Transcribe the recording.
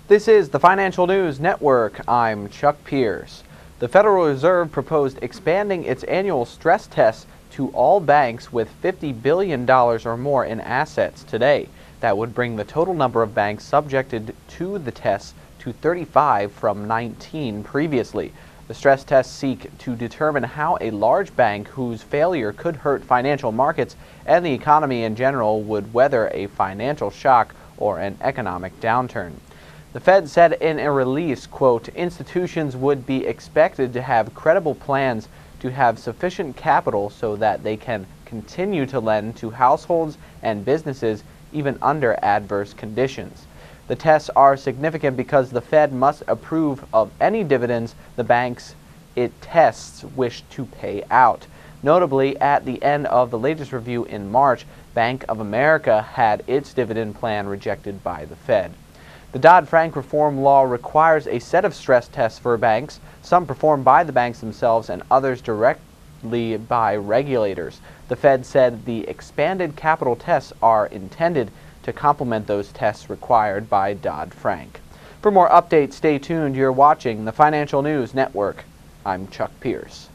This is the Financial News Network. I'm Chuck Pierce. The Federal Reserve proposed expanding its annual stress tests to all banks with $50 billion or more in assets today. That would bring the total number of banks subjected to the tests to 35 from 19 previously. The stress tests seek to determine how a large bank whose failure could hurt financial markets and the economy in general would weather a financial shock or an economic downturn. The Fed said in a release, quote, institutions would be expected to have credible plans to have sufficient capital so that they can continue to lend to households and businesses even under adverse conditions. The tests are significant because the Fed must approve of any dividends the banks it tests wish to pay out. Notably, at the end of the latest review in March, Bank of America had its dividend plan rejected by the Fed. The Dodd-Frank reform law requires a set of stress tests for banks, some performed by the banks themselves and others directly by regulators. The Fed said the expanded capital tests are intended to complement those tests required by Dodd-Frank. For more updates, stay tuned. You're watching the Financial News Network. I'm Chuck Pierce.